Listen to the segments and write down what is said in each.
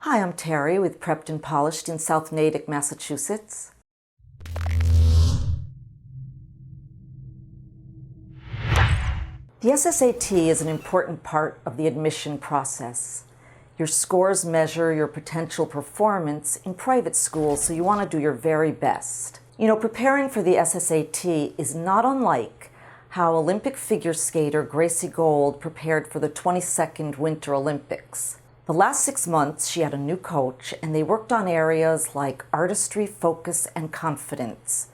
Hi, I'm Terri with Prepped and Polished in South Natick, Massachusetts. The SSAT is an important part of the admission process. Your scores measure your potential performance in private schools, so you want to do your very best. Preparing for the SSAT is not unlike how Olympic figure skater Gracie prepared for the 22nd Winter Olympics. The last 6 months, she had a new coach, and they worked on areas like artistry, focus, and confidence,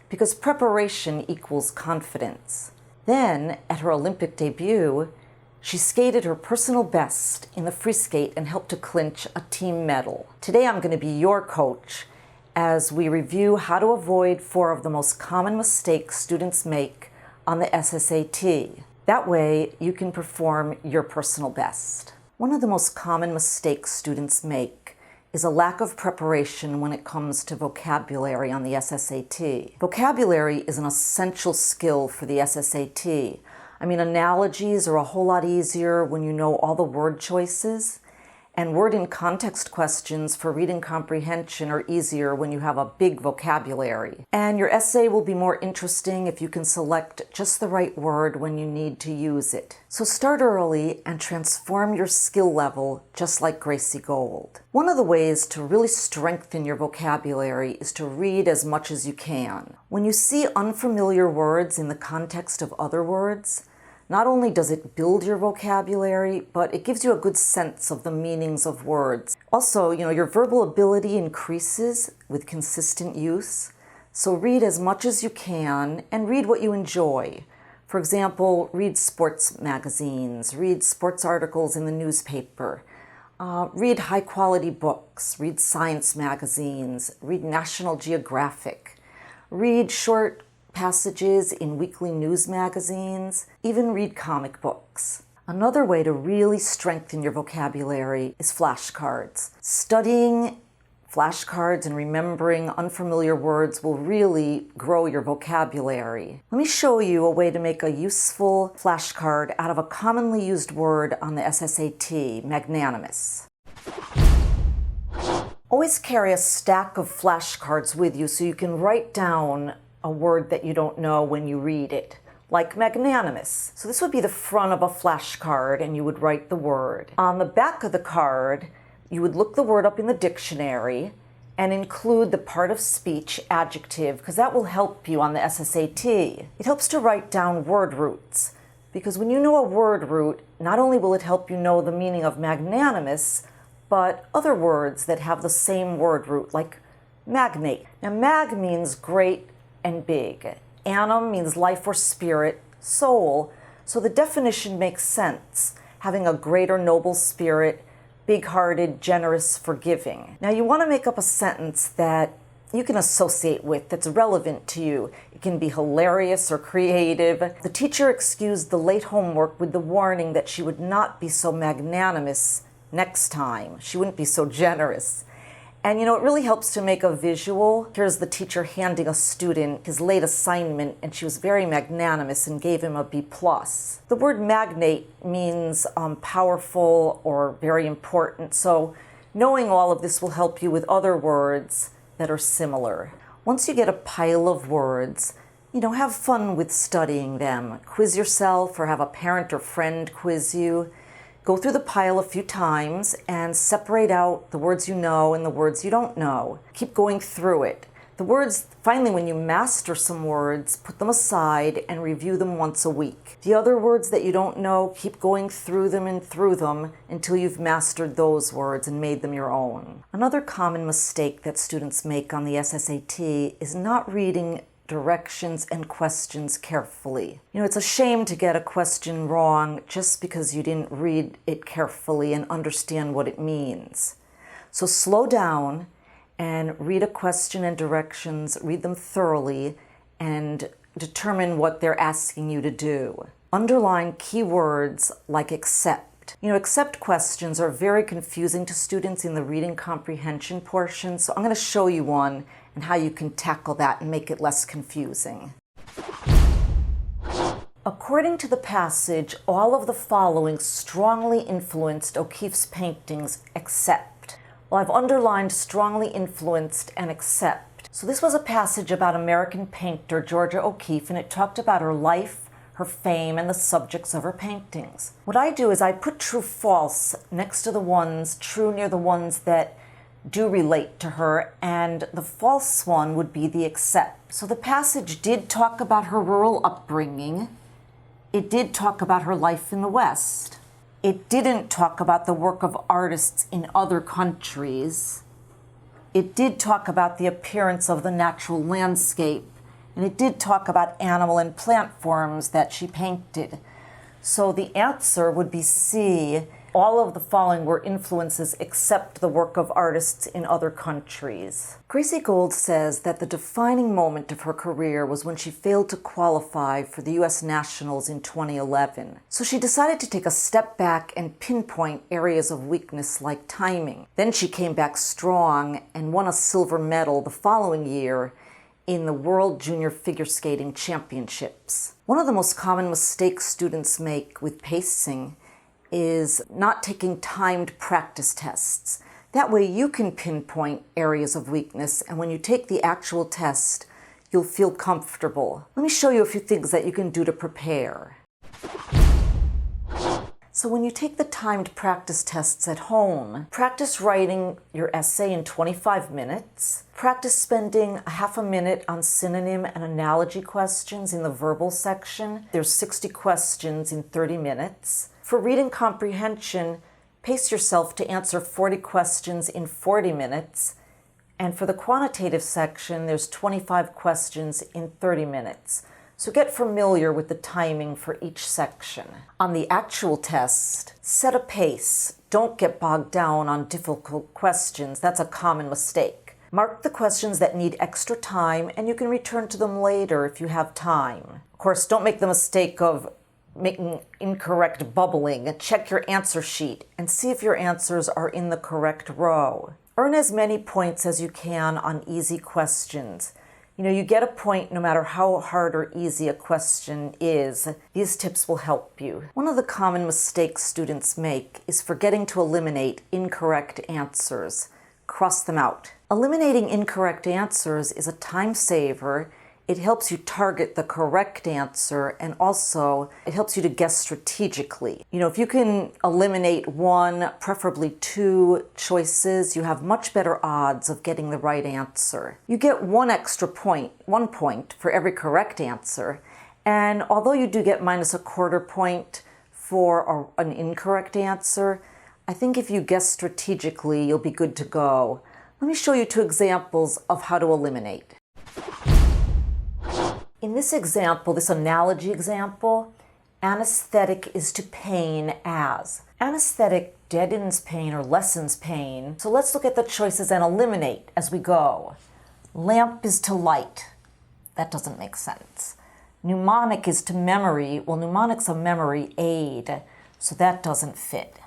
because preparation equals confidence. Then, at her Olympic debut, she skated her personal best in the free skate and helped to clinch a team medal. Today, I'm going to be your coach as we review how to avoid 4 of the most common mistakes students make on the SSAT. That way, you can perform your personal best. One of the most common mistakes students make is a lack of preparation when it comes to vocabulary on the SSAT. Vocabulary is an essential skill for the SSAT. Analogies are a whole lot easier when you know all the word choices, and word in context questions for reading comprehension are easier when you have a big vocabulary. And your essay will be more interesting if you can select just the right word when you need to use it. So start early and transform your skill level just like Gracie Gold. One of the ways to really strengthen your vocabulary is to read as much as you can. When you see unfamiliar words in the context of other words, not only does it build your vocabulary, but it gives you a good sense of the meanings of words. Also, your verbal ability increases with consistent use. So read as much as you can and read what you enjoy. For example, read sports magazines, read sports articles in the newspaper, read high-quality books, read science magazines, read National Geographic, read short passages in weekly news magazines, even read comic books. Another way to really strengthen your vocabulary is flashcards. Studying flashcards and remembering unfamiliar words will really grow your vocabulary. Let me show you a way to make a useful flashcard out of a commonly used word on the SSAT, magnanimous. Always carry a stack of flashcards with you so you can write down a word that you don't know when you read it, like magnanimous. So this would be the front of a flashcard, and you would write the word. On the back of the card, you would look the word up in the dictionary and include the part of speech adjective, because that will help you on the SSAT. It helps to write down word roots, because when you know a word root, not only will it help you know the meaning of magnanimous, but other words that have the same word root, like magnate. Now, mag means great and big. Animum means life or spirit, soul. So the definition makes sense, having a great or noble spirit, big-hearted, generous, forgiving. Now you want to make up a sentence that you can associate with, that's relevant to you. It can be hilarious or creative. The teacher excused the late homework with the warning that she would not be so magnanimous next time. She wouldn't be so generous. And it really helps to make a visual. Here's the teacher handing a student his late assignment, and she was very magnanimous and gave him a B+. The word magnate means powerful or very important, so knowing all of this will help you with other words that are similar. Once you get a pile of words, have fun with studying them. Quiz yourself or have a parent or friend quiz you. Go through the pile a few times and separate out the words you know and the words you don't know. Keep going through it. The words, finally, when you master some words, put them aside and review them once a week. The other words that you don't know, keep going through them until you've mastered those words and made them your own. Another common mistake that students make on the SSAT is not reading directions and questions carefully. It's a shame to get a question wrong just because you didn't read it carefully and understand what it means. So slow down and read a question and directions, read them thoroughly, and determine what they're asking you to do. Underline key words like accept. Accept questions are very confusing to students in the reading comprehension portion, so I'm going to show you one and how you can tackle that and make it less confusing. According to the passage, all of the following strongly influenced O'Keeffe's paintings except. Well, I've underlined strongly influenced and accept. So this was a passage about American painter Georgia O'Keeffe, and it talked about her life, her fame, and the subjects of her paintings. What I do is I put true false next to the ones, true near the ones that do relate to her, and the false one would be the accept. So the passage did talk about her rural upbringing. It did talk about her life in the West. It didn't talk about the work of artists in other countries. It did talk about the appearance of the natural landscape, and it did talk about animal and plant forms that she painted. So the answer would be C. All of the following were influences except the work of artists in other countries. Gracie Gold says that the defining moment of her career was when she failed to qualify for the U.S. Nationals in 2011. So she decided to take a step back and pinpoint areas of weakness like timing. Then she came back strong and won a silver medal the following year in the World Junior Figure Skating Championships. One of the most common mistakes students make with pacing is not taking timed practice tests. That way you can pinpoint areas of weakness, and when you take the actual test, you'll feel comfortable. Let me show you a few things that you can do to prepare. So when you take the timed practice tests at home, practice writing your essay in 25 minutes. Practice spending a half a minute on synonym and analogy questions in the verbal section. There's 60 questions in 30 minutes. For reading comprehension, pace yourself to answer 40 questions in 40 minutes. And for the quantitative section, there's 25 questions in 30 minutes. So get familiar with the timing for each section. On the actual test, set a pace. Don't get bogged down on difficult questions. That's a common mistake. Mark the questions that need extra time, and you can return to them later if you have time. Of course, don't make the mistake of making incorrect bubbling. Check your answer sheet and see if your answers are in the correct row. Earn as many points as you can on easy questions. You get a point no matter how hard or easy a question is. These tips will help you. One of the common mistakes students make is forgetting to eliminate incorrect answers. Cross them out. Eliminating incorrect answers is a time saver. It helps you target the correct answer, and also it helps you to guess strategically. If you can eliminate one, preferably two choices, you have much better odds of getting the right answer. You get one point for every correct answer, and although you do get minus a quarter point for an incorrect answer, I think if you guess strategically, you'll be good to go. Let me show you two examples of how to eliminate. In this example, this analogy example, anesthetic is to pain as. Anesthetic deadens pain or lessens pain. So let's look at the choices and eliminate as we go. Lamp is to light. That doesn't make sense. Mnemonic is to memory. Well, mnemonic's a memory aid, so that doesn't fit.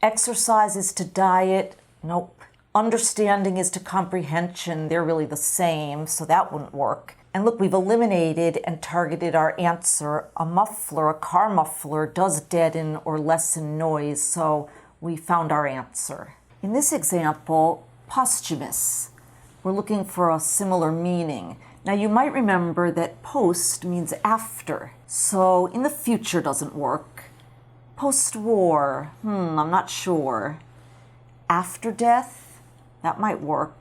Exercise is to diet. Nope. Understanding is to comprehension. They're really the same, so that wouldn't work. And look, we've eliminated and targeted our answer. A muffler, a car muffler, does deaden or lessen noise, so we found our answer. In this example, posthumous. We're looking for a similar meaning. Now you might remember that post means after, so in the future doesn't work. Post-war, I'm not sure. After death, that might work.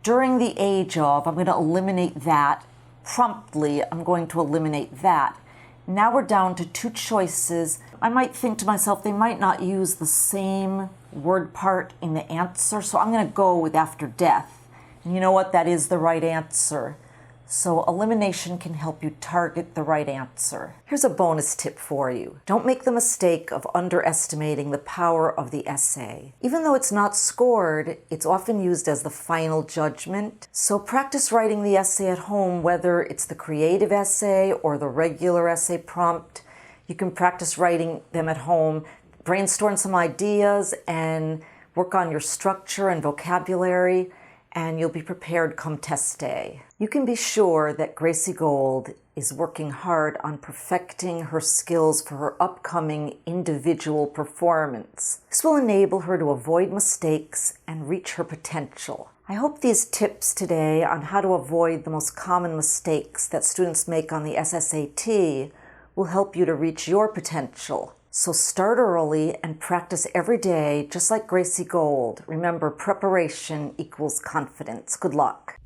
During the age of, I'm going to eliminate that. Promptly, I'm going to eliminate that. Now we're down to two choices. I might think to myself, they might not use the same word part in the answer, so I'm going to go with after death. And you know what? That is the right answer. So elimination can help you target the right answer. Here's a bonus tip for you. Don't make the mistake of underestimating the power of the essay. Even though it's not scored, it's often used as the final judgment. So practice writing the essay at home, whether it's the creative essay or the regular essay prompt. You can practice writing them at home, brainstorm some ideas, and work on your structure and vocabulary. and you'll be prepared come test day. You can be sure that Gracie Gold is working hard on perfecting her skills for her upcoming individual performance. This will enable her to avoid mistakes and reach her potential. I hope these tips today on how to avoid the most common mistakes that students make on the SSAT will help you to reach your potential. So start early and practice every day, just like Gracie Gold. Remember, preparation equals confidence. Good luck.